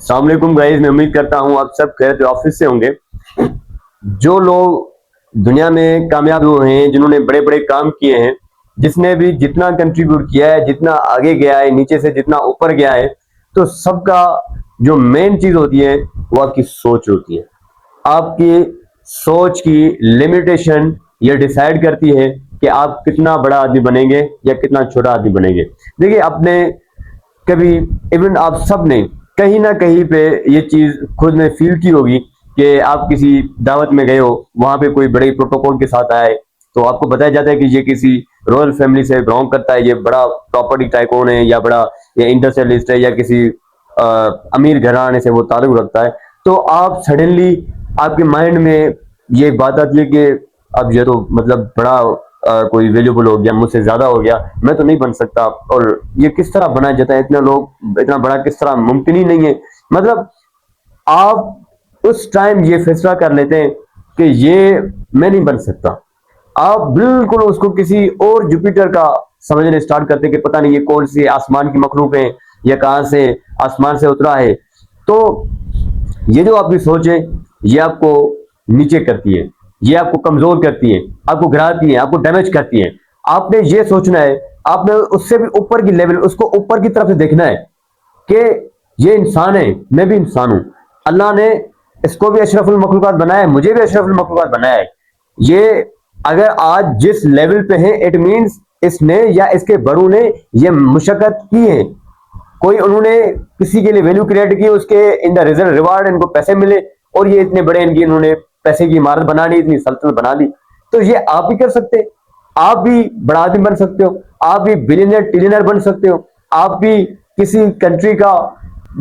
السلام علیکم گائز، میں امید کرتا ہوں آپ سب خیریت آفس سے ہوں گے۔ جو لوگ دنیا میں کامیاب ہوئے ہیں، جنہوں نے بڑے بڑے کام کیے ہیں، جس نے بھی جتنا کنٹریبیوٹ کیا ہے، جتنا آگے گیا ہے، نیچے سے جتنا اوپر گیا ہے، تو سب کا جو مین چیز ہوتی ہے وہ آپ کی سوچ ہوتی ہے۔ آپ کی سوچ کی لمیٹیشن یہ ڈیسائیڈ کرتی ہے کہ آپ کتنا بڑا آدمی بنیں گے یا کتنا چھوٹا آدمی بنیں گے۔ دیکھیے، اپنے کبھی ایون آپ سب نے کہیں نہ کہیں پہ یہ چیز خود نے فیل کی ہوگی کہ آپ کسی دعوت میں گئے ہو، وہاں پہ کوئی بڑے پروٹوکول کے ساتھ آئے تو آپ کو بتایا جاتا ہے کہ یہ کسی رائل فیملی سے بلانگ کرتا ہے، یہ بڑا پراپرٹی ٹائکون ہے، یا بڑا یہ انڈسٹریلسٹ ہے، یا کسی امیر گھرانے سے وہ تعلق رکھتا ہے۔ تو آپ سڈنلی آپ کے مائنڈ میں یہ بات آتی ہے کہ اب یہ تو مطلب بڑا کوئی ویلیوبل ہو گیا، مجھ سے زیادہ ہو گیا، میں تو نہیں بن سکتا، اور یہ کس طرح بنایا جاتا ہے، اتنا بڑا کس طرح ممکن ہی نہیں ہے۔ مطلب آپ اس ٹائم یہ فیصلہ کر لیتے ہیں کہ یہ میں نہیں بن سکتا۔ آپ بالکل اس کو کسی اور جوپیٹر کا سمجھنے اسٹارٹ کرتے ہیں کہ پتہ نہیں یہ کون سی آسمان کی مخلوق ہے یا کہاں سے آسمان سے اترا ہے۔ تو یہ جو آپ کی سوچ ہے یہ آپ کو نیچے کرتی ہے، یہ آپ کو کمزور کرتی ہے، آپ کو گراتی ہے، آپ کو ڈیمیج کرتی ہے۔ آپ نے یہ سوچنا ہے، آپ نے اس سے بھی اوپر کی لیول، اس کو اوپر کی طرف سے دیکھنا ہے کہ یہ انسان ہے، میں بھی انسان ہوں، اللہ نے اس کو بھی اشرف المخلوقات بنایا ہے، مجھے بھی اشرف المخلوقات بنایا ہے۔ یہ اگر آج جس لیول پہ ہیں، اٹ مینس اس نے یا اس کے بڑوں نے یہ مشقت کی ہے، کوئی انہوں نے کسی کے لیے ویلیو کریٹ کی، اس کے ان دا ریزلٹ ریوارڈ ان کو پیسے ملے، اور یہ اتنے بڑے انہوں نے پیسے کی عمارت بنا لی، اتنی سلطنت بنا لی۔ تو یہ آپ بھی کر سکتے، آپ بھی بڑا آدمی بن سکتے ہو، آپ بھی بلینئر ٹریلینئر بن سکتے ہو، آپ بھی کسی کنٹری کا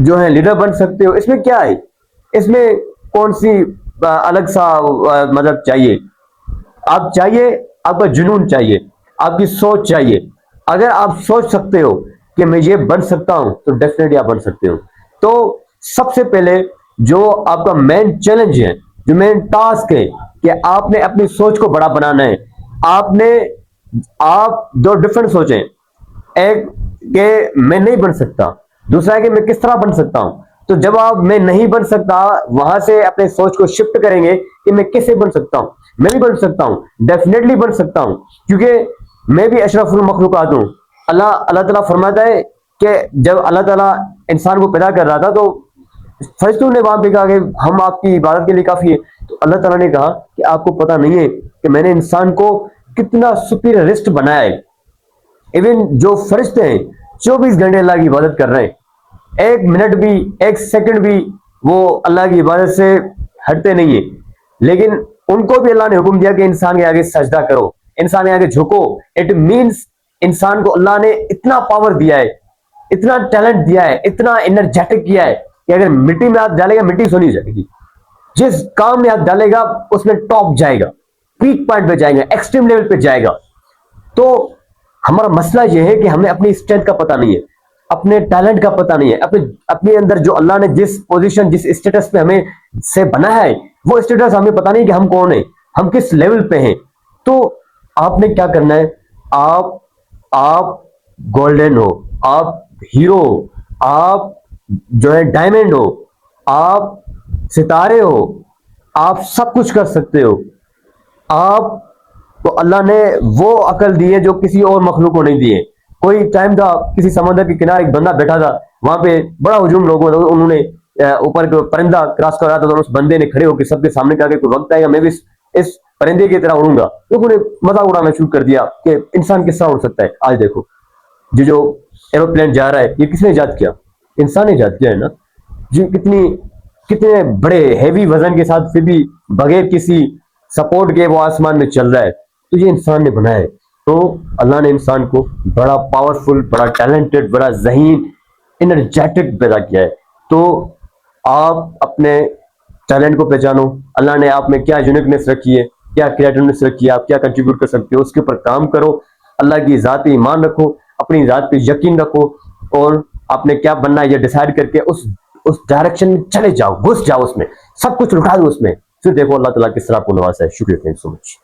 جو ہے لیڈر بن سکتے ہو۔ اس میں کیا ہے؟ اس میں کون سی الگ سا مطلب چاہیے؟ آپ چاہیے، آپ کا جنون چاہیے، آپ کی سوچ چاہیے۔ اگر آپ سوچ سکتے ہو کہ میں یہ بن سکتا ہوں تو ڈیفینیٹلی آپ بن سکتے ہو۔ تو سب سے پہلے جو آپ کا مین چیلنج ہے، جو مین ٹاسک ہے کہ آپ نے اپنی سوچ کو بڑا بنانا ہے۔ آپ دو ڈفرنٹ سوچیں، ایک کہ میں نہیں بن سکتا، دوسرا ہے کہ میں کس طرح بن سکتا ہوں۔ تو جب آپ میں نہیں بن سکتا وہاں سے اپنے سوچ کو شفٹ کریں گے کہ میں کیسے بن سکتا ہوں، میں بھی بن سکتا ہوں، ڈیفینیٹلی بن سکتا ہوں، کیونکہ میں بھی اشرف المخلوقات ہوں۔ اللہ تعالیٰ فرماتا ہے کہ جب اللہ تعالیٰ انسان کو پیدا کر رہا تھا تو فرشتوں نے وہاں پہ کہا کہ ہم آپ کی عبادت کے لیے کافی ہے۔ تو اللہ تعالیٰ نے کہا کہ آپ کو پتہ نہیں ہے کہ میں نے انسان کو کتنا سپیریئرسٹ بنایا ہے۔ ایون جو فرشتے ہیں 24 گھنٹے اللہ کی عبادت کر رہے ہیں، ایک منٹ بھی، ایک سیکنڈ بھی وہ اللہ کی عبادت سے ہٹتے نہیں ہیں، لیکن ان کو بھی اللہ نے حکم دیا کہ انسان کے آگے سجدہ کرو، انسان کے آگے جھکو۔ اٹ مینس انسان کو اللہ نے اتنا پاور دیا ہے، اتنا ٹیلنٹ دیا ہے، اتنا انرجیٹک کیا ہے کہ اگر مٹی میں ہاتھ ڈالے گا مٹی سونی جائے گی، جس کام میں ہاتھ ڈالے گا اس میں ٹاپ جائے گا، پیک پوائنٹ پہ جائے گا، ایکسٹریم لیول پہ جائے گا۔ تو ہمارا مسئلہ یہ ہے کہ ہمیں اپنی اسٹرینتھ کا پتہ نہیں ہے، اپنے ٹیلنٹ کا پتہ نہیں ہے، اپنے اندر جو اللہ نے جس پوزیشن، جس اسٹیٹس پہ ہمیں سے بنا ہے، وہ اسٹیٹس ہمیں پتہ نہیں کہ ہم کون ہیں، ہم کس لیول پہ ہیں۔ تو آپ نے کیا کرنا ہے؟ آپ گولڈن ہو، آپ ہیرو ہو، آپ جو ہے ڈائمنڈ ہو، آپ ستارے ہو، آپ سب کچھ کر سکتے ہو۔ آپ تو اللہ نے وہ عقل دی ہے جو کسی اور مخلوق کو نہیں دی ہے۔ کوئی ٹائم تھا، کسی سمندر کے کنارے ایک بندہ بیٹھا تھا، وہاں پہ بڑا ہجوم لوگوں نے، انہوں نے اوپر پرندہ کراس کر رہا تھا، تو اس بندے نے کھڑے ہو کے سب کے سامنے کہا کہ کوئی وقت آئے گا میں بھی اس پرندے کی طرح اڑوں گا۔ لوگوں نے مذاق اڑانا شروع کر دیا کہ انسان کس طرح اڑ سکتا ہے۔ آج دیکھو جو ایروپلین جا رہا ہے، یہ کس نے ایجاد کیا؟ انسان نے ایجاد کیا ہے نا۔ جو کتنے بڑے ہیوی وزن کے ساتھ پھر بھی بغیر کسی سپورٹ کے وہ آسمان میں چل رہا ہے، تو یہ انسان نے بنایا ہے۔ تو اللہ نے انسان کو بڑا پاورفل، بڑا ٹیلنٹڈ، بڑا ذہین، انرجیٹک پیدا کیا ہے۔ تو آپ اپنے ٹیلنٹ کو پہچانو، اللہ نے آپ میں کیا یونیکنیس رکھی ہے، کیا کریٹیونیس رکھی ہے، آپ کیا کنٹریبیوٹ کر سکتے ہو، اس کے اوپر کام کرو، اللہ کی ذات پہ ایمان رکھو، اپنی ذات پہ یقین رکھو، اور آپ نے کیا بننا ہے یہ ڈیسائیڈ کر کے اس ڈائریکشن میں چلے جاؤ، گھس جاؤ، اس میں سب کچھ لٹا دو اس میں، پھر دیکھو اللہ تعالیٰ کس طرح آپ کو نوازا ہے۔ شکریہ، تھینک سو مچ۔